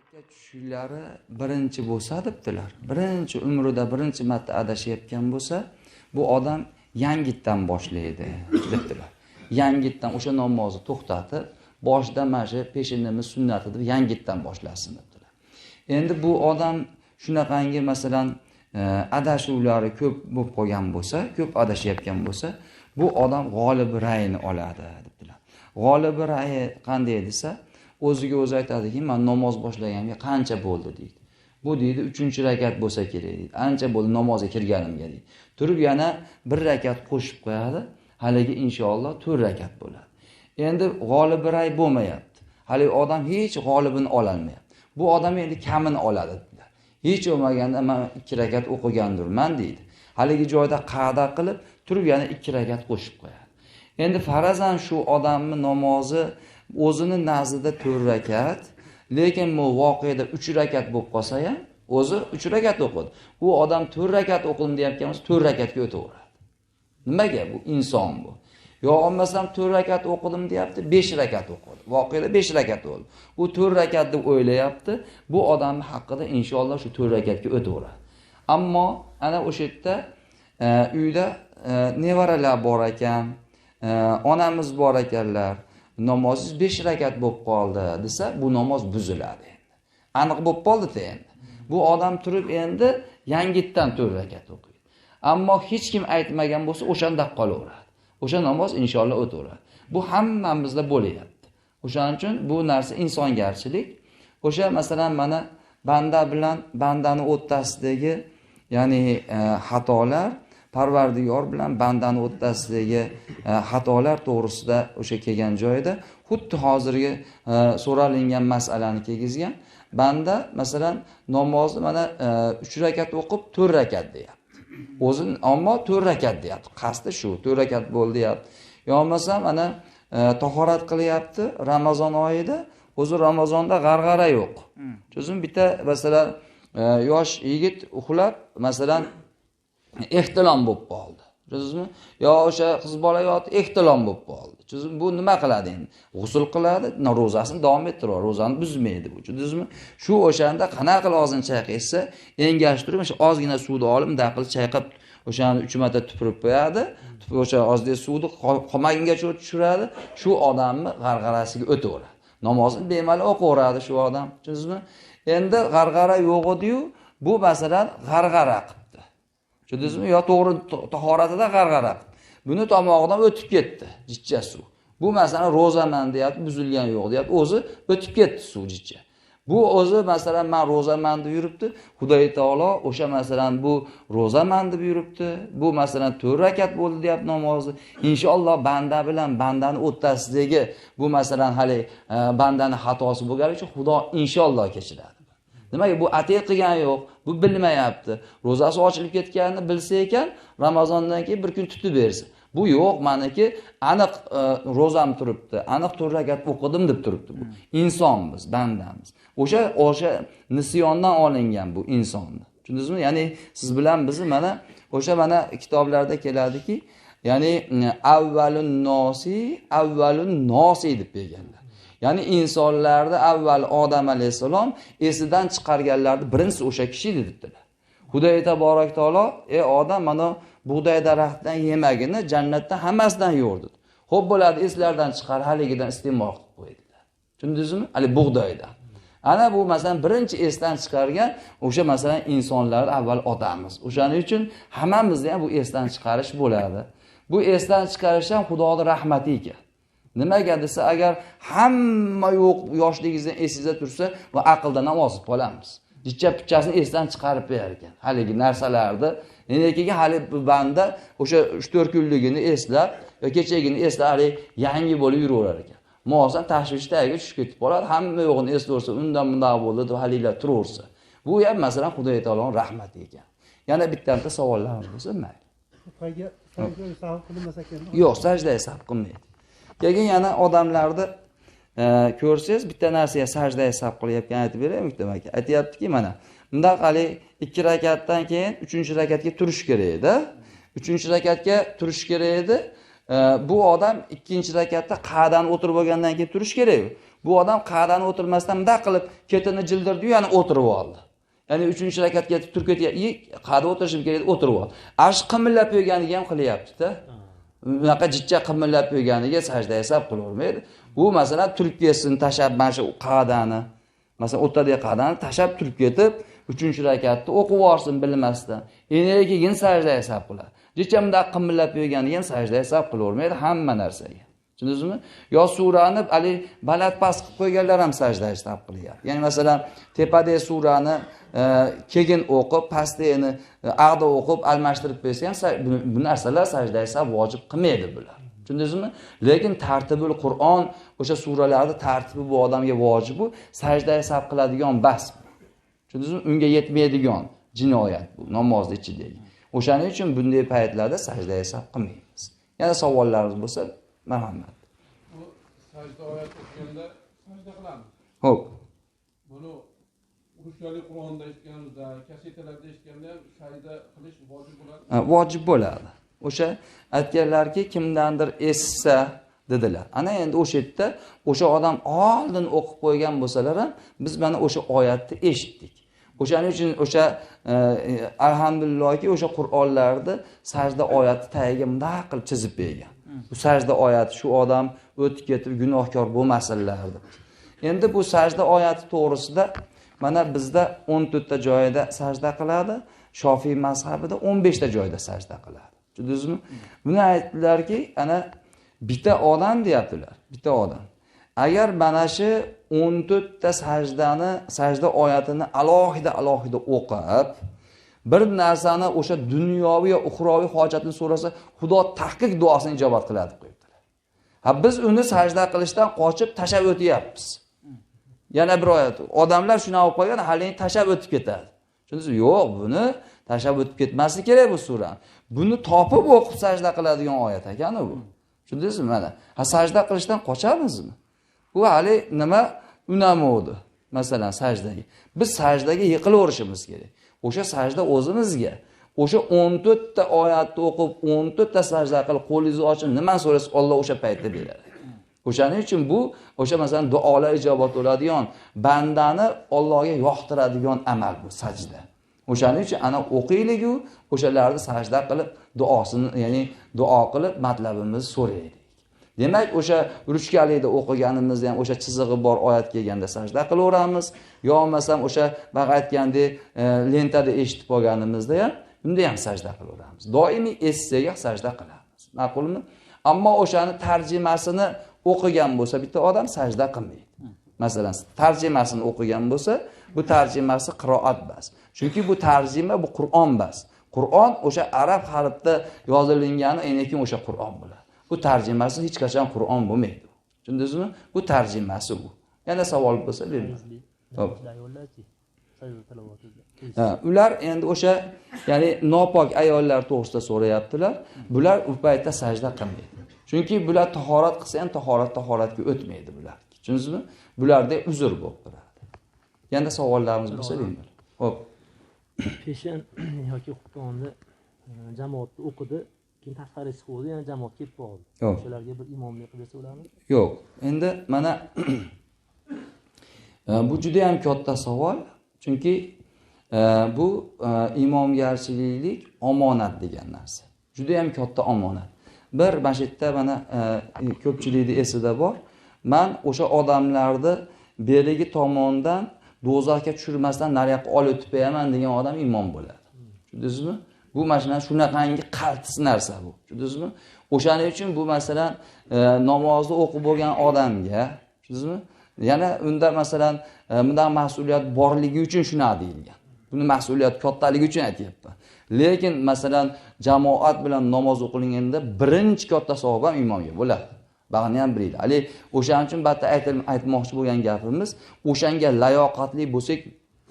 Tushulari birinchi bo'lsa debdilar. Birinchi umrida birinchi marta adashayotgan bo'lsa, bu odam yangitdan boshlaydi debdilar. Yangitdan o'sha namozni to'xtatib, boshidan mana shu peshinimiz sunnati deb yangitdan boshlasin debdilar. Endi bu odam shunaqangi masalan adashuvlari ko'p bo'lib qolgan bo'lsa, ko'p adashayotgan bo'lsa, bu odam g'olib ra'yini oladi debdilar. G'olib ra'yi qanday desa, o'ziga o'zi aytadiki, men namoz boshlaganimga qancha bo'ldi deydi. Bu deydi 3-rakat bo'lsa kerak deydi. Ancha bo'ldi namozga kirganimga deydi. Turib yana 1 rakat qo'shib qo'yadi. Haligi inshaalloh 4 rakat bo'ladi. Endi g'olib ra'y bo'lmayapti. Hali odam hech g'olibini ola olmayapti. Bu odam endi kamini oladi dedilar. Hech bo'lmaganda men 2 rakat o'qigandirman deydi. Haligi joyda qa'da qilib, turib yana 2 rakat qo'shib qo'yadi. Endi farazan shu odamning namozi o'zini nazdida 4 rakat, lekin bu voqeada 3 rakat bo'lib qolsa ham, o'zi 3 rakat o'qidi. U odam 4 rakat o'qidim deyotgan bo'lsa, 4 rakatga o'taveradi. Nimaga? Bu inson bu. Yo olmasam 4 rakat o'qidim deyapti, 5 rakat o'qidi. Voqeada 5 rakat bo'ldi. U 4 rakat deb o'ylayapti. Bu odam haqida inshaalloh shu 4 rakatga o'taveradi. Ammo ana o'sha yerda uyda nevaralar bor ekan, onamiz bor ekanlar. Namozingiz 5 rakat bo'lib qoldi desa, bu namoz buziladi endi. Aniq bo'lib qoldi-da endi. Bu odam turib endi yangitdan 4 rakat o'qiydi. Ammo hech kim aytmagan bo'lsa, o'shanda qolaveradi. O'sha namoz inshaalloh o'taveradi. Bu hammamizda bo'lyapti. O'shaning uchun bu narsa insongarchilik. O'sha masalan mana banda bilan bandani o'rtasidagi, ya'ni xatolar, Parvardigor bilan bandani o'rtasidagi xatolar to'g'risida o'sha kelgan joyida xuddi hozirgi so'ralingan masalani kelgizgan. Banda masalan namozni mana 3 rakat o'qib 4 rakat deyapti. O'zi ammo 4 rakat deyapti. Qasdi shu 4 rakat bo'ldi deyapti. Yo bo'lmasa mana tahorat qilyapti Ramazon oyida, o'zi Ramazonda g'arg'ara yo'q. Cho'zim bitta masalan yosh yigit uxlab masalan ehtilom bo'lib qoldi. Tushundingizmi? Yo o'sha qiz bola yotib ehtilom bo'lib qoldi. Bu nima qiladi endi? G'usl qiladi, ro'zasini davom ettiradi, ro'zani buzmaydi bu. Tushundingizmi? Shu o'shanda qanaqa qilib og'zini chayqaysa, engashtirib, o'sha ozgina suvni olib, bunday qilib chayqab, o'shani 3 marta tupurib qo'yadi. O'sha ozgina suvni qolmagungacha tushiradi. Shu odamni g'arg'arasiga o'taveradi. Namozini bemalol o'qiveradi shu odam. Tushundingizmi? Endi g'arg'ara yo'q edi-yu, bu masalan g'arg'ara qildi. Tushundingizmi? Yo to'g'ri tahoratida g'arg'ara. Buni tomog'idan o'tib ketdi, jichcha suv. Bu masalan ro'zaman deyapti, buzilgan yo'q deyapti, o'zi o'tib ketdi suv jichcha. Bu o'zi masalan men ro'zaman deb yuribdi, Xudoy taolo o'sha masalan bu ro'zaman deb yuribdi. Bu masalan 4 rakat bo'ldi deyapti namozni. Inshaalloh banda bilan bandani o'rtasidagi bu masalan hali bandani xatosi bo'lgani uchun Xudo inshaalloh kechiradi. Nimaga bu atay qilgan yo'q, bu bilmayapti. Ro'zasi ochilib ketganini bilsa ekan, Ramazondan keyin bir kun tutib bersa. Bu yo'q, meniki aniq ro'zam turibdi, aniq 4 rakat o'qidim deb turibdi bu. Insonmiz, bandamiz. O'sha nisyondan olingan bu insonni. Tushundingizmi? Ya'ni siz bilan bizni mana o'sha mana kitoblarda keladiki, ya'ni avvalun nosi deb berganlar. Ya'ni insonlarda avval Odam alayhisalom esidan chiqarganlarning birinchisi o'sha kishi dedilar. Xudoy taborak taolo, ey odam, mana bug'doy daraxtidan yemagini jannatdan hammasidan yo'rdi. Xo'p bo'ladi, eslardan chiqar, haligidan iste'mol qilib qo'ydilar. Tushundingizmi? Hali bug'doydan. Ana bu masalan birinchi esdan chiqargan o'sha masalan insonlar avval odammiz. O'shaning uchun hammamizda ham bu esdan chiqarish bo'ladi. Bu esdan chiqarish ham Xudoning rahmati ekan. Nimaga desa, agar hamma yo'q yoshligingizdan esingizda tursa va aqldan ham ozib qolamiz. Jichcha-pichchasini esdan chiqarib berar ekan. Haligi narsalarni, lekin hali banda o'sha 3-4 kunligini eslab, yoki kechagini eslab, yangi bo'lib yuraverar ekan. Mo'san tashvishdaga tushib ketib qoladi, hamma yo'g'ini eslaversa, undan bunday bo'ldi deb halilar turaversa. Bu ham masalan Xudoy taoloning rahmati ekan. Yana bittanta savollarimiz bo'lsa, mayli. Sajda sahv qilmasa ekan. Yo'q, sajda sahv qilmaydi. Keyin yana odamlarni ko'rsangiz, bitta narsaga sajda sahv qilyapgan aytib beray, Muhtam aka. Aytayaptiki, mana bundaq hali 2 rakatdan keyin 3-rakatga turish kerak edi. 3-rakatga turish kerak edi. Bu odam 2-rakatda qa'dan o'tirib olgandan keyin turish kerak. Bu odam qa'dani o'tirmasdan bunday qilib ketini jildirdi-yu, yana o'tirib oldi. Ya'ni 3-rakatga turib ketyapti, qa'da o'tirishim kerak deb o'tirib oldi. Ash qimillab qo'yganiga ham qilyapti-da. Bunaqa jichcha qimillab qo'yganiga sajda hisob qilavermaydi. Bu masalan turib ketsin, tashab mana shu qa'dani, masalan o'rtadagi qa'dani tashab turib ketib, 3-rakatni o'qib olsin bilmasdan. Endi keyin sajda hisob qiladi. Jichcha bunday qimillab qo'yganiga ham sajda hisob qilavermaydi hamma narsaga. Tushundingizmi? Yo surani ali baland past qilib qo'yganlar ham sajda hisob qilyapti. Ya'ni masalan tepadagi surani keyin o'qib, pastdagini aqda o'qib almashtirib qo'ysa ham bu narsalar sajda hisob vojib qilmaydi bular. Tushundingizmi? Lekin tartibul Qur'on, o'sha suralarning tartibi bu odamga vojib, bu sajda hisob qiladigan bas. Tushundingizmi? Unga yetmaydigan jinoyat bu namozning ichidagi. O'shaning uchun bunday paytlarda sajda hisob qilmaymiz. Yana savollarimiz bo'lsa, marhamat. Bu sajda oyat o'qiganda sajda qilamiz. Xo'p. Buni Rusyalik Qur'onda eshitganimizda, kasetalarda eshitganda sajda qilish vojib bo'ladi. Vojib bo'ladi. O'sha aytganlarki, kimdandir essa dedilar. Ana endi o'sha yerda o'sha odam oldin o'qib qo'ygan bo'lsalar ham biz mana o'sha oyatni eshitdik. O'shaning uchun o'sha alhamdulillahki o'sha Qur'onlarda sajda oyati tagiga bunday qilib chizib bergan. Bu sajda oyati shu odam o'tib ketib gunohkor bo'lmasinlar deb. Endi bu sajda oyati to'g'risida mana bizda 14 ta joyda sajda qiladi, Shofiy mazhabida 15 ta joyda sajda qiladi. Tushundingizmi? Buni aytdilarki, ana bitta odam deyaptilar, bitta odam. Agar mana shu 14 ta sajda oyatini alohida o'qib, bir narsani o'sha dunyoviy va uxroviy hojatini so'rasa, Xudo tahqiq duosini ijobat qiladi deb qo'yibdilar. Ha biz uni sajda qilishdan qochib tashab o'tyapmiz. Yana bir oyat. Odamlar shuna olib qo'ygan, halini tashab o'tib ketadi. Tushundingizmi? Yo'q, buni tashab o'tib ketmasligi kerak bu sura. Buni topib o'qib sajda qiladigan oyat ekan bu. Tushundingizmi mana? Ha sajda qilishdan qochamizmi? Bu hali nima unamovdi? Masalan, sajdaga. Biz sajdaga yiqilaverishimiz kerak. O'sha sajda o'zimizga. O'sha 14 ta oyatni o'qib, 14 ta sajda qilib, qo'lingizni ochib, nima so'rasa Alloh o'sha paytda beradi. O'shaning uchun bu o'sha masalan duolar ijobat bo'ladigan, bandani Allohga yoqtiradigan amal bu sajda. O'shaning uchun ana o'qiylik-ku, o'shalarni sajda qilib, duosini, ya'ni duo qilib matlabimizni so'raylik. Demak, o'sha ruchkalikda o'qiganimizda ham o'sha chizig'i bor oyat kelganda sajda qilaveramiz, yo bo'lmasam o'sha baq aytgandek lentada eshitib olganimizda ham bunda ham sajda qilaveramiz. Doimiy essaga sajda qilamiz. Ma'qulmi? Ammo o'shani tarjimasini o'qigan bo'lsa bitta odam sajda qilmaydi. Masalan, tarjimasini o'qigan bo'lsa, bu tarjimasi qiroat bas. Chunki bu tarjima bu Qur'on bas. Qur'on o'sha arab harfda yozilgani, endi o'sha Qur'on bo'ladi. Bu tarjimasi hech qachon Qur'on bo'lmaydi. Tushundingizmi? Bu tarjimasi bu. Yana savol bo'lsa bering. Xo'p. Ular endi o'sha, ya'ni nopok ayollar to'g'risida so'rayaptilar. Bular u paytda sajda qilmaydi. Chunki bular tahorat qilsa ham tahoratga o'tmaydi bular. Tushundingizmi? Bularda uzr bo'lib turadi. Yana savollarimiz bo'lsa bering. Xo'p. Peshin yoki xutbonni jamoatda o'qidi, keyin tashqariga chiqdi, yana jamoat kelib qoldi. O'shalarga bir imomlik qilsa bo'ladimi? Yo'q. Endi mana bu juda ham katta savol. Chunki bu imomgarchilik omonat degan narsa. Juda ham katta omonat. Bir masjidda mana ko'pchilikning esida bor. Men o'sha odamlarni berigi tomondan do'zaxga tushirmasdan nariyoqqa olib o'tib qo'yaman degan odam imom bo'ladi. Tushundingizmi? Bu masalan shunaqangi qaltis narsa bu. Tushundingizmi? O'shaning uchun bu masalan namozni o'qib bo'lgan odamga, tushundingizmi? Yana unda masalan bunday mas'uliyat borligi uchun shuna deyilgan. Buni mas'uliyat kattaligi uchun aytyapman. Lekin masalan jamoat bilan namoz o'qilganda birinchi katta savob ham imomga bo'ladi. Bag'ni ham bilinglar. Ali o'shaning uchun batda aytmoqchi bo'lgan gapimiz, o'shanga layoqatli bo'lsak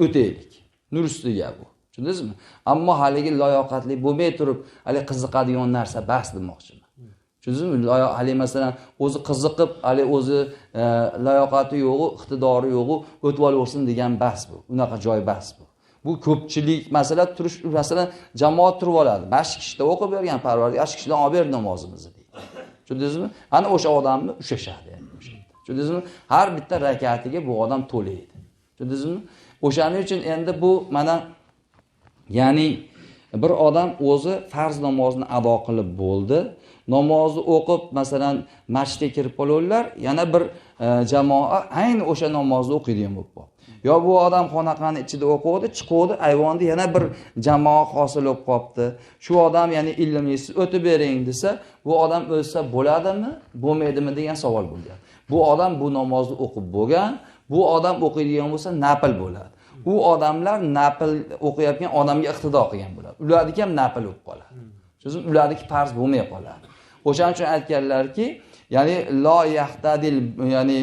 o'taylik. Nur ustiga bu. Tushundingizmi? Ammo haligi layoqatli bo'lmay turib, hali qiziqadigan narsa bas demoqchiman. Tushundingizmi? Hali masalan o'zi qiziqib, hali o'zi layoqati yo'g'i, iqtidori yo'g'i o'tib olaversin degan bas bu. Unaqa joy bas bu. Bu ko'pchilik masalan turish, masalan jamoat turib oladi. 5 kishida o'qib bergan Parvardigor 5 kishidan olib ber namozimizni deydi. Tushundingizmi? Ana o'sha odamni ushashadi endi o'sha. Tushundingizmi? Har bitta rakatiga bu odam to'laydi. Tushundingizmi? O'shaning uchun endi bu mana ya'ni bir odam o'zi farz namozni ado qilib bo'ldi. Namozni o'qib, masalan, masjidga kirib qolurlar, yana bir jamoa ayni o'sha namozni o'qiydigan bo'lib qoldi. Yo bu odam xonaqani ichida o'qiydi, chiqdi, ayvonda yana bir jamoa hosil bo'lib qolibdi. Shu odam ya'ni ilmlisiz o'tib bering desa, bu odam o'lsa bo'ladimi, bo'lmaydimi degan savol bo'lgan. Bu odam bu namozni o'qib bo'lgan, bu odam o'qiydigan bo'lsa nafil bo'ladi. U odamlar nafil o'qiyotgan odamga iqtido qilgan bo'ladi. Ularniki ham nafil bo'lib qoladi. Chunki ularniki farz bo'lmay qoladi. O'shaning uchun aytganlarki, ya'ni la yahtadil ya'ni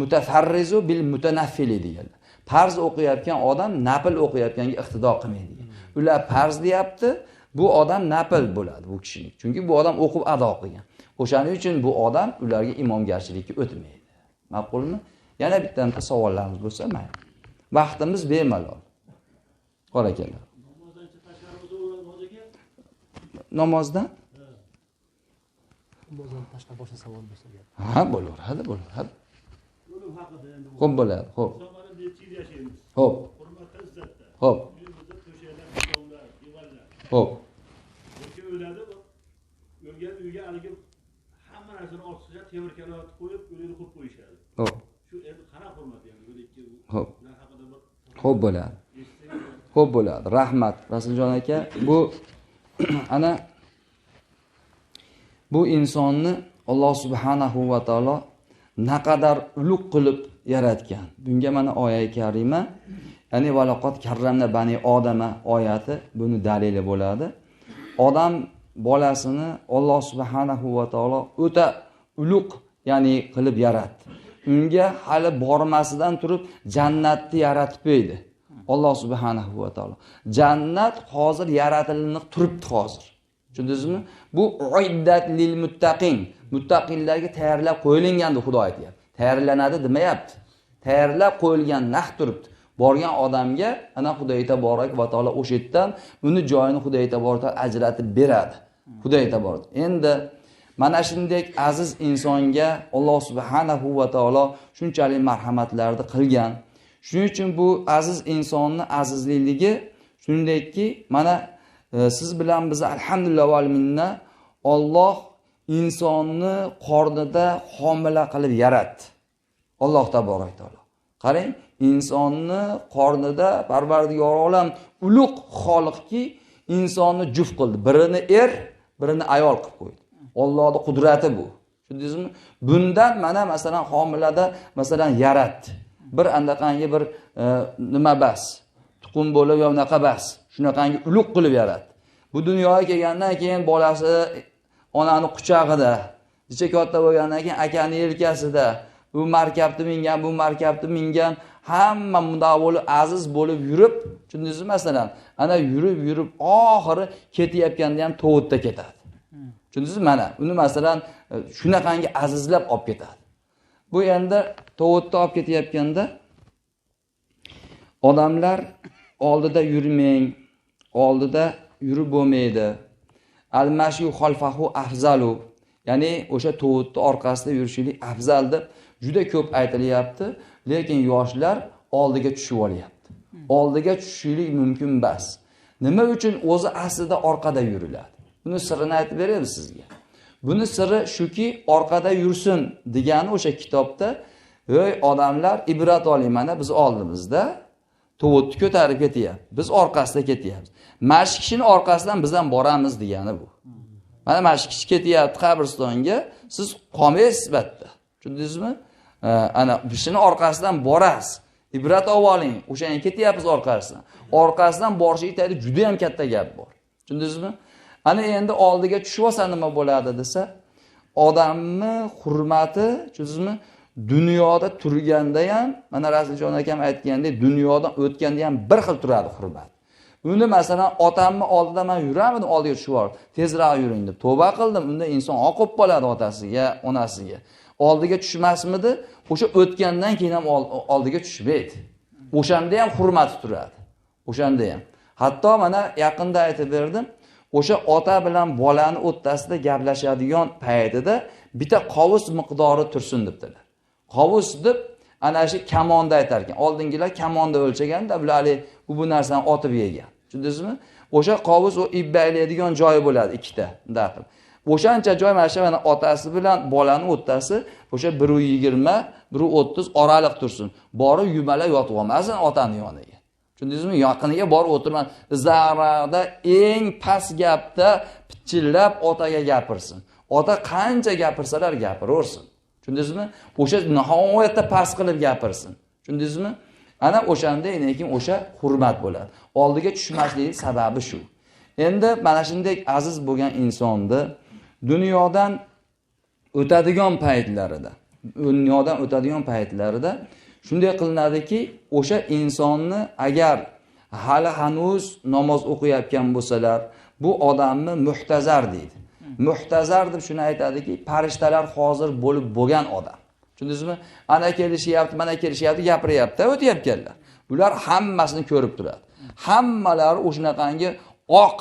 mutafarrizu bil mutanaffili deganlar. Farz o'qiyotgan odam nafil o'qiyotganga iqtido qilmaydi. Ular farz deyapti, bu odam nafil bo'ladi bu kishining. Chunki bu odam o'qib ado qilgan. O'shaning uchun bu odam ularga imomgarchilikka o'tmaydi. Ma'qulmi? Yana bitta savollarimiz bo'lsa, mayli. Vaqtimiz bemalol. Qora akalar. Namozdan? Namozdan tashqari boshqa savol bo'lsa gap. Ha, bo'laveradi. O'lim haqida endi. Xo'p bo'ladi, xo'p. Insonlarni necha yil yashaymiz? Xo'p. Hurmatda izzatda. Xo'p. Uyimizda to'shaklar, stollar, divanlar. Xo'p. Yoki o'ladi, o'lgan uyga haligi hamma narsani ortiqcha temir kanat qo'yib, o'lini qurib qo'yishadi. Xo'p. Shu endi qanaqa hurmat endi o'likka? Xo'p. Ular haqida bir Xo'p bo'ladi. Xo'p bo'ladi. Rahmat Rasuljon aka. Bu ana bu insonni Alloh subhanahu va taolo naqadar ulug' qilib yaratgan. Bunga mana oyat karima, ya'ni valaqat karramna bani odama oyati buni dalili bo'ladi. Odam bolasini Alloh subhanahu va taolo o'ta ulug' ya'ni qilib yaratdi. Unga hali bormasidan turib jannatni yaratib qo'ydi. Alloh subhanahu va taolo. Jannat hozir yaratilib turibdi hozir. Tushundingizmi? Bu uiddat lil muttaqin. Muttaqinlarga tayyorlab qo'yilgan deb Xudo aytayapti. Tayyorlanadi demayapti. Tayyorlab qo'yilgan naq turibdi. Borgan odamga ana Xudoy taborak va taolo o'sha yerdan uni joyini Xudoy taborak ajratib beradi. Xudoy taborak. Endi mana shunday aziz insonga Alloh subhanahu va taolo shunchalik marhamatlarni qilgan. Shuning uchun bu aziz insonni azizligi shundayki, mana siz bilan biz alhamdulillah val minna Alloh insonni qornida homila qilib yaratdi. Alloh taborak taolo. Qarang, insonni qornida Parvardigor olam ulug' xoliqki insonni juft qildi. Birini birini ayol qilib qo'ydi. Allohning qudrati bu. Tushundingizmi? Bundan mana masalan homilada masalan yaratdi. Bir andaqangi bir nima bas, tuxum bo'lib yo unaqa bas, shunaqangi ulug' qilib yaratdi. Bu dunyoga kelgandan keyin bolasi onani quchog'ida, necha katta bo'lgandan keyin akani yelkasida, bu markabni mingan, bu markabni mingan, hamma bunday bo'lib aziz bo'lib yurib, tushundingizmi masalan, ana yurib oxiri ketayotganda ham tovutda ketadi. Tushundingizmi? Mana uni masalan shunaqangi azizlab olib ketadi. Bu endi tovutda olib ketayotganda odamlar oldida yurmang, oldida yurib bo'lmaydi. Al-mashu xalfahu afzalu. Ya'ni o'sha tovutni orqasida yurishlik afzal deb juda ko'p aytilyapti, lekin yoshlar oldiga tushib olyapti. Oldiga tushishlik mumkin emas. Nima uchun o'zi aslida orqada yuriladi? Buni sirrini aytib beraymi sizga? Buni siri shuki, orqada yursin degani o'sha kitobda, "Ey odamlar, ibrat oling, mana biz oldimizda tovutni ko'tarib ketyapti. Biz orqasida ketyapmiz. Mashq kishining orqasidan biz ham boramiz" degani bu. Mana mashq kishi ketyapti qabristonga, siz qolmaysiz batda. Tushundingizmi? Ana kishini orqasidan borasiz. Ibrat oling, o'shanga ketyapmiz orqasidan. Orqasidan borish aytadi, juda ham katta gap bor. Tushundingizmi? Ana endi oldiga tushib olsa nima bo'ladi desa, odamni hurmati, tushundingizmi? Dunyoda turganda ham, mana Rasuljon akam aytgandek, dunyodan o'tganda ham bir xil turadi hurmat. Uni masalan otamni oldida men yuramidim, oldiga tushib olib, tezroq yuring deb tavba qildim. Unda inson oqib qoladi otasiga, onasiga. Oldiga tushmasmidi? O'sha o'tgandan keyin ham oldiga tushmaydi. O'shanda ham hurmati turadi. O'shanda ham. Hatto mana yaqinda aytib berdim, o'sha ota bilan bolani o'rtasida gaplashadigan paytida bitta qovus miqdori tursin debdilar. Qovus deb ana shu kamonda aytar ekan. Oldingilar kamonda o'lchaganda bular bu narsani otib yegan. Tushundingizmi? O'sha qovus o ibbaylaydigan joyi bo'ladi ikkita daqil. O'shancha joy mana otasi bilan bolani o'rtasi o'sha 120, 130 oraliq tursin. Borib yumalab yotib olmasin otani yoniga. Tushundingizmi? Yaqiniga borib o'tirman. Zarada eng past gapda pichillab otaga gapirsin. Ota qancha gapirsalar gapiraversin. Tushundingizmi? O'sha nihoyatda past qilib gapirsin. Tushundingizmi? Ana o'shanday lekin o'sha hurmat bo'ladi. Oldiga tushmaslikning sababi shu. Endi mana shunday aziz bo'lgan insonni dunyodan o'tadigan paytlarida shunday qilinadiki, o'sha insonni agar hali hanuz namoz o'qiyotgan bo'lsalar, bu odamni muhtazar deydi. Muhtazar deb shuni aytadiki, farishtalar hozir bo'lib bo'lgan odam. Tushundingizmi? Ana kelishyapti, mana kelishyapti, gapiryapti, o'tayotganlar. Bular hammasini ko'rib turadi. Hammalari o'shanaqangi oq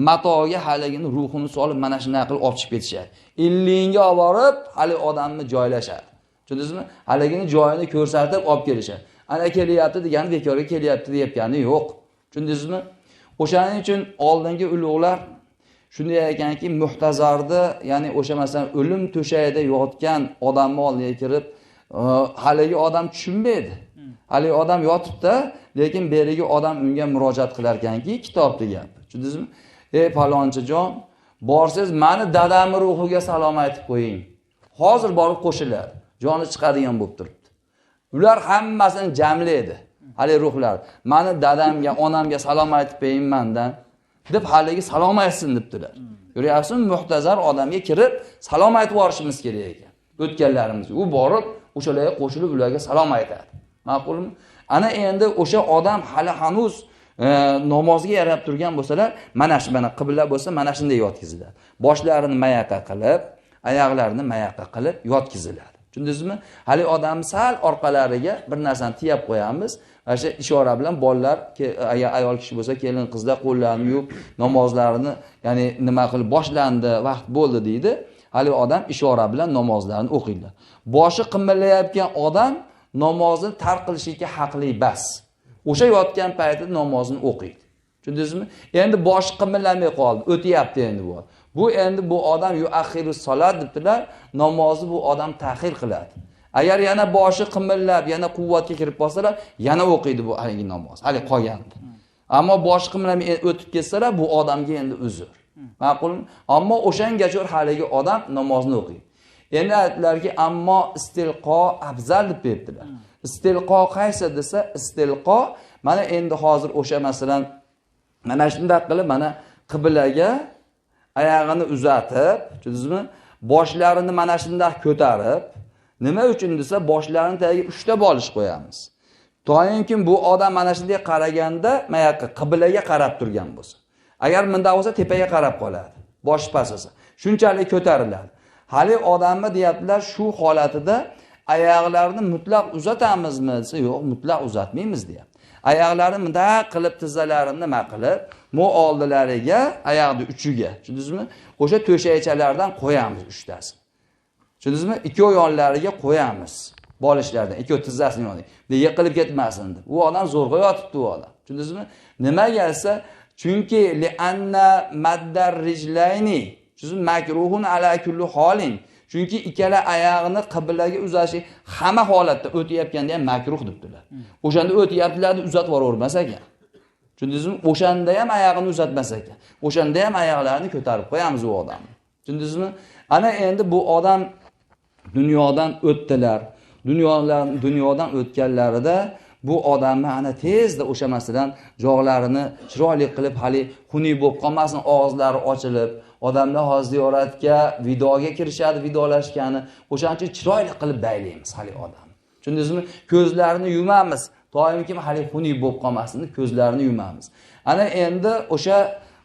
matoga haligini ruhini solib mana shunday qilib olib chiqib ketishadi. 50 ga olib borib, hali odamni joylashadi. Tushundingizmi? Haligini joyini ko'rsatib olib kelishadi. Ana kelyapti degani bekorga kelyapti deyotgani yo'q. Tushundingizmi? O'shaning uchun oldingi ulug'lar shunday ekanki, muhtazarda, ya'ni o'sha masalan o'lim to'shagida yotgan odamni oldiga kirib, haligi odam tushunmaydi. Haligi odam yotibdi, lekin berigi odam unga murojaat qilar ekanki, kitobda gap. Tushundingizmi? Ey palonchijon, borsiz meni dadamning ruhiga salom aytib qo'ying. Hozir borib qo'shiladi. Joni chiqadigan bo'lib turibdi. Ular hammasini jamlaydi. Hali ruhlar. Meni dadamga, onamga salom aytib qo'ying mendan deb haligi salom aytsin debdilar. Ko'ryapsizmi? Muhtazar odamga kirib salom aytib borishimiz kerak ekan. O'tganlarimiz. U borib o'shalarga qo'shilib ularga salom aytadi. Ma'qulmi? Ana endi o'sha odam hali hanuz namozga yarab turgan bo'lsalar, mana qibla bo'lsa, mana shunday yotkiziladi. Boshlarini mayaqa qilib, oyoqlarini mayaqa qilib yotkiziladi. Tushundingizmi? Hali odam sal orqalariga bir narsani tiyab qo'yamiz. O'sha ishora bilan bolalar, ayol kishi bo'lsa, kelin qizlar qo'llarini yuvib, namozlarini, ya'ni nima qilib boshlandi, vaqt bo'ldi deydi. Hali odam ishora bilan namozlarini o'qiydilar. Boshi qimillayotgan odam namozni tark qilishga haqli bas. O'sha yotgan paytida namozni o'qiydi. Tushundingizmi? Endi bosh qimillamay qoldi, o'tiyapti endi bu. Bu endi bu odam yuakhirus salat debdilar, namozni bu odam ta'xir qiladi. Agar yana boshi qimillab, yana quvvatga kirib qolsalar, yana o'qiydi bu haligi namoz. Hali qolgandi. Ammo boshi qimillamay o'tib ketsalar, bu odamga endi uzr. Ma'qulmi? Ammo o'shangacha haligi odam namozni o'qiydi. Endi aytdilarki, ammo istilqo afzal deb berdilar. Istilqo qaysi desa, istilqo mana endi hozir o'sha masalan mana shunday qilib mana qiblaga oyog'ini uzatib, tushundingizmi? Boshlarini mana shunday ko'tarib, nima uchun desa, boshlarini tagiga 3 ta bolish qo'yamiz. To'yinkin bu odam mana shunday qaraganda, mayoqqa qiblaga qarab turgan bo'lsa. Agar bunday bo'lsa, tepaga qarab qoladi. Bosh past bo'lsa, shunchalik ko'tariladi. Hali odamni deyaptilar, shu holatida oyoqlarini mutlaq uzatamizmi desa, yo'q, mutlaq uzatmaymiz deyapti. Oyoqlarini bunday qilib tizzalarini nima qilib, mo oldilariga, oyoqni uchiga, tushundingizmi? O'sha to'shakchalardan qo'yamiz 3 tasini. Tushundingizmi? Ikkovi yonlariga qo'yamiz. Bolishlardan, ikkovi tizzasining yoniga. Yiqilib ketmasin deb. U odam zo'rg'a yotibdi u odam. Tushundingizmi? Nima gelsa, chunki li anna maddar rijlayni, tushundingizmi? Makruhun ala kulli holin. Chunki ikkala oyog'ini qiblaga uzashi hamma holatda o'tayotganda ham makruh debdilar. O'shanda o'tyaptilarni uzatib yubormas ekan. Tushundingizmi? O'shanda ham oyog'ini uzatmas ekan. O'shanda ham oyoqlarini ko'tarib qo'yamiz u odamni. Tushundingizmi? Ana endi bu odam dunyodan o'tdilar. Dunyodan o'tganlarida bu odamni ana tezda o'sha masalan jog'larini chiroyli qilib hali xunuk bo'lib qolmasin, og'izlari ochilib, odamlar hozir ziyoratga, vidoga kirishadi, vidolashgani, o'shancha chiroyli qilib baylaymiz hali odamni. Tushundingizmi? Ko'zlarini yumamiz. Doimki hali xunuk bo'lib qolmasin, ko'zlarini yumamiz. Ana endi o'sha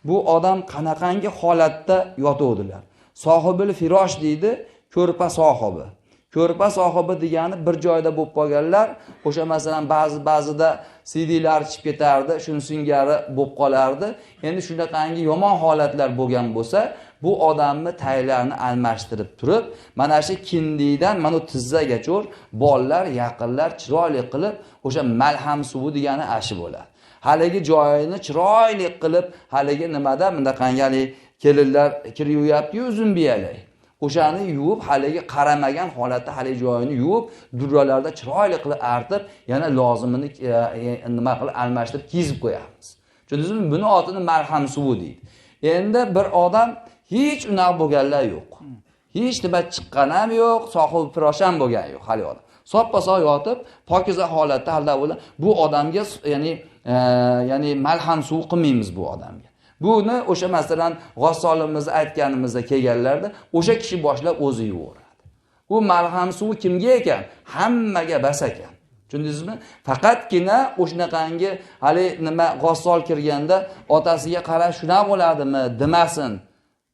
bu odam qanaqangi holatda yotuvdilar. Sohibil firosh deydi, ko'rpa sohibi. Ko'rpa sohibi degani bir joyda bo'lib qolganlar, o'sha masalan ba'zida CD'lar chiqib ketardi, shuni singari bo'lib qolardi. Endi shunaqangi yomon holatlar bo'lgan bo'lsa, bu odamni taylarni almashtirib turib, mana shu kindiydan mana tizzagacha bolalar, yaqinlar chiroyli qilib o'sha malham suvi degani ashi bo'ladi. Haligi joyini chiroyli qilib, haligi nimada bundaqangi kelinlar kir yuyapti-yu uzun biyalay. O'shani yuvib, haligi qaramagan holatda haligi joyini yuvib, durralarda chiroyli qilib artib, yana lozimini nima qilib almashtirib kiyib qo'yamiz. Tushundingizmi? Buni otini malham suvi deydi. Endi bir odam hech unaqa bo'lganlar yo'q. Hech nima chiqqan ham yo'q, sohib piroshan bo'lgan yo'q hali odam. Soppa-sog' yotib, pokiza holatda halda bo'ladi. Bu odamga ya'ni malham suvi qilmaymiz bu odamga. Buni o'sha masalan g'ossolimiz aytganimizda kelganlarda o'sha kishi boshlab o'zi yuvoradi. Bu malham suvi kimga ekan? Hammaga bas ekan. Tushundingizmi? Faqatgina o'shanaqangi hali nima g'ossol kirganda otasiga qarab shuna bo'ladimi demasin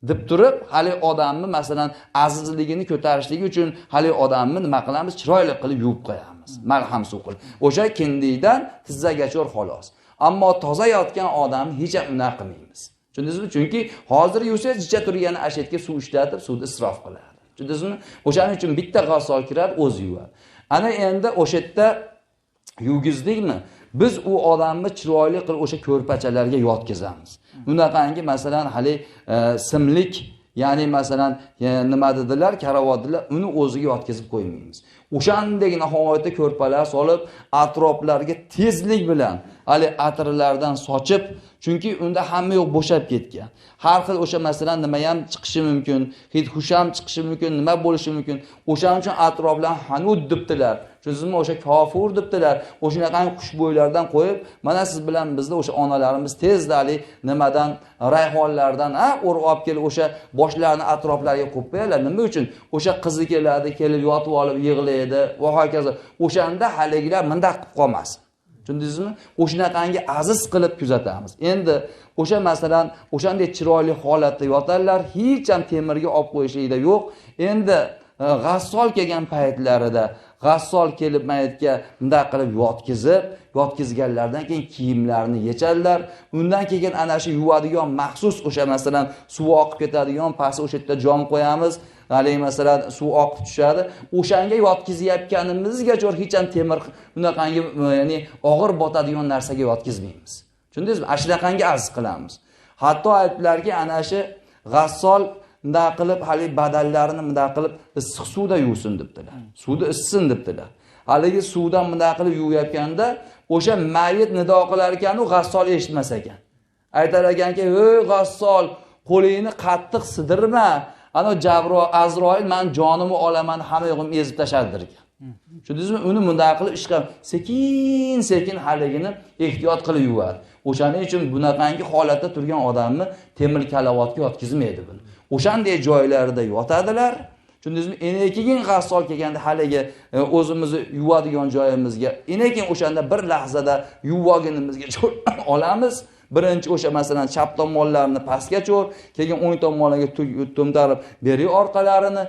deb turib, hali odamni masalan azizligini ko'tarishligi uchun hali odamni nima qilamiz? Chiroyli qilib yuvib qo'yamiz. Malham suv qilib. O'sha kindiydan tizzagacha xolos. Ammo toza yotgan odamni hech ham unaqa qilmaymiz. Tushundingizmi? Chunki hozir yuvsangiz jicha turgan ashetga suv ishlatib, suvni isrof qiladi. Tushundingizmi? O'shaning uchun bitta g'ossol kiradi, o'zi yuvadi. Ana endi o'sha yerda yuvgizdikmi? Biz u odamni chiroyli qilib o'sha ko'rpachalarga yotkizamiz. Bunaqangi masalan hali simlik, ya'ni masalan nima dedilar, karavotdilar, uni o'ziga yotkizib qo'ymaymiz. O'shandek nihoyatda ko'rpalar solib, atroflarga tezlik bilan hali atirlardan sochib, chunki unda hamma yo'q bo'shab ketgan. Har xil o'sha masalan nima ham chiqishi mumkin, hid xush ham chiqishi mumkin, nima bo'lishi mumkin. O'shaning uchun atroflar hanud debdilar. Tushundingizmi? O'sha kofur debdilar. O'shanaqangi xushbo'ylardan qo'yib, mana siz bilan bizda o'sha onalarimiz tezdali nimadan, rayhonlardan o'rib olib kelib o'sha boshlarini atroflariga qo'yib qo'yadilar. Nima uchun? O'sha qizi keladi, kelib yotib olib yig'laydi va hokazo. O'shanda haligilar mundaq qilib qolmasin. Tushundingizmi? O'shanaqangi aziz qilib kuzatamiz. Endi o'sha masalan o'shanday chiroyli holatda yotadilar, hech ham temirga olib qo'yishlikda yo'q. Endi g'assol kelgan paytlarida g'assol kelib mayitga bunday qilib yotkizganlardan keyin kiyimlarini yechadilar. Undan keyin ana shu yuvadigan maxsus o'sha masalan suv oqib ketadigan pasti o'sha yerda jom qo'yamiz. Hali masalan suv oqib tushadi. O'shanga yotkizayotganimizgacha hech ham temir bunaqangi ya'ni og'ir botadigan narsaga yotkizmaymiz. Tushundingizmi? Ashlaqangi arz qilamiz. Hatto aytdilarki, ana shu g'assol bunday qilib hali badallarini bunday qilib issiq suvda yuvsin debdilar. Suvda issin debdilar. Haligi suvdan bunday qilib yuvayotganda o'sha mayit nido qilar ekan, u g'assol eshitmas ekan. Aytar ekanki, "Ey g'assol, qo'lingni qattiq sidirma. Ana Azroil men jonimni olaman, hamma yo'g'imni ezib tashladir" ekan. Tushundingizmi? Uni bunday qilib ishqab sekin haligini ehtiyot qilib yuvadi. O'shaning uchun bunaqangi holatda turgan odamni temir kalavatga yotkizmaydi buni. O'shanday joylarda yotadilar. Tushundingizmi? Keyin g'assol kelganda haligi o'zimizni yuvadigan joyimizga, keyin o'shanda bir lahzada yuvvaginimizga olamiz. Birinchi o'sha masalan chap tomonlarini pastga cho'r, keyin o'ng tomonlarga to'mtarib beri orqalarini,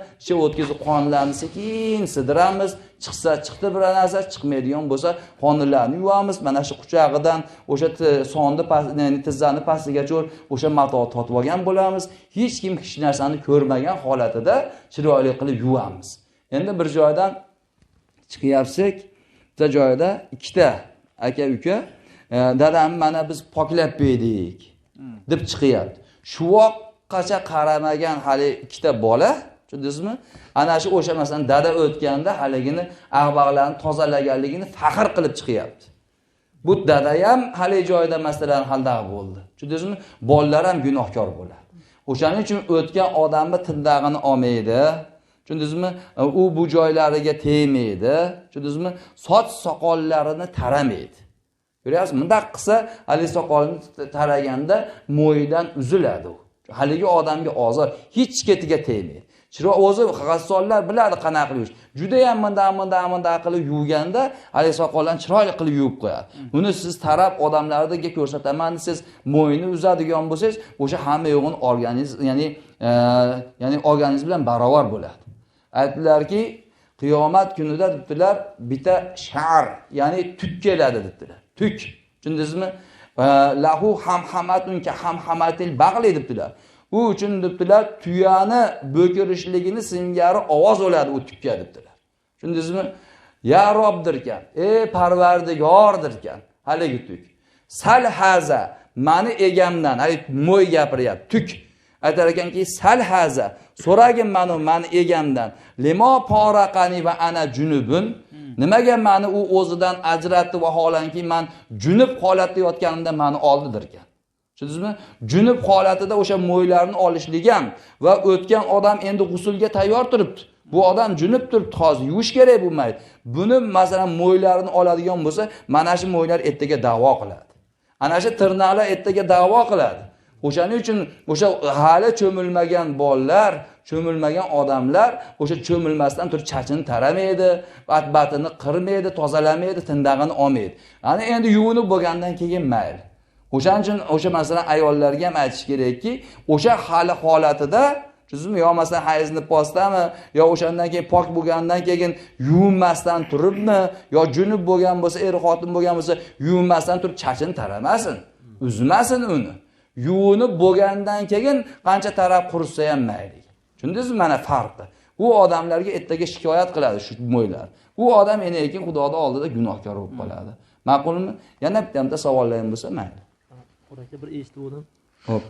o'tkazib qonlarni sekin sidiramiz. Chiqsa chiqdi bir narsa, chiqmaydigan bo'lsa qonlarni yuvamiz. Mana shu quchog'idan o'sha sonni ya'ni tizzani pastiga cho'r o'sha mato totib olgan bo'lamiz. Hech kim hech narsani ko'rmagan holatida chiroyli qilib yuvamiz. Endi bir joydan chiqyapsak, bitta joyda ikkita aka-uka dadam mana biz poklab berdik deb chiqyapti. Shu vaqtgacha qaramagan hali ikkita bola, tushundingizmi? Ana shu o'sha masalan dada o'tganda haligini ag'baqlarni tozalaganligini faxr qilib chiqyapti. Bu dada ham hali joyda masalan haldaq bo'ldi. Tushundingizmi? Bolalar ham gunohkor bo'ladi. O'shaning uchun o'tgan odamni tindag'ini olmaydi. Tushundingizmi? U bu joylariga tegmaydi. Tushundingizmi? Soch soqollarini taramaydi. Ko'ryapsiz, bunday qilsa, hali soqolini taraganda mo'yidan uziladi u. Haligi odamga ozor hech ketiga tegmaydi. O'zi g'assollar biladi qanaqa qilish. Juda ham bunday qilib yuvganda, hali soqollarni chiroyli qilib yuvib qo'yadi. Buni siz tarab odamlarga ko'rsataman, siz mo'yini uzadigan bo'lsangiz, o'sha hamma yo'g'ini organizm, ya'ni organizm bilan barobar bo'ladi. Aytdilarki, qiyomat kunida debdilar bitta shar, ya'ni tuk keladi debdilar. Tuk. Tushundingizmi? Lahu hamhamatun ka hamhamatil bag'li debdilar. U uchun debdilar tuyani bo'kirishligini singari ovoz bo'ladi u tukka debdilar. Tushundingizmi? Ya Robdirkan, ey Parvardigordirkan, haligi tuk. Sal haza, mani egamdan, hali mo'y gapiryapti, tuk. Aytar ekanki, sal haza, so'ragin mani egamdan. Limo poraqani va ana junubun. Nimaga mani u o'zidan ajratdi va holanki men junub holatda yotganimda meni oldidirkan. Tushundingizmi? Junub holatida o'sha mo'ylarni olishlik ham va o'tgan odam endi g'usulga tayyor turibdi. Bu odam junub turibdi, hozir yuvish kerak bo'lmaydi. Buni masalan mo'ylarini oladigan bo'lsa, mana shu mo'ylar ertaga da'vo qiladi. Ana shu tirnoqlar ertaga da'vo qiladi. O'shaning uchun o'sha hali cho'milmagan bolalar, cho'milmagan odamlar o'sha cho'milmasdan turib chachini taramaydi, batini qirmaydi, tozalamaydi, tindag'ini olmaydi. Ana endi yuvinib bo'lgandan keyin mayli. O'shaning uchun o'sha masalan ayollarga ham aytish kerakki, o'sha hali holatida, tushundingizmi? Yo masalan hayzni postami, yo o'shandan keyin pok bo'lgandan keyin yuvinmasdan turibmi, yo junub bo'lgan bo'lsa, xotin bo'lgan bo'lsa, yuvinmasdan turib chachini taramasin, uzmasin uni. Yuvinib bo'lgandan keyin qancha tarab qursa ham mayli. Tushundingizmi? Mana farqi. Bu odamlarga ertaga shikoyat qiladi shu mo'ylar. Bu odam endi Xudoning oldida gunohkor bo'lib qoladi. Ma'qulmi? Yana bitta savollar ham bo'lsa mayli. Aka bir eshitdim. Xo'p.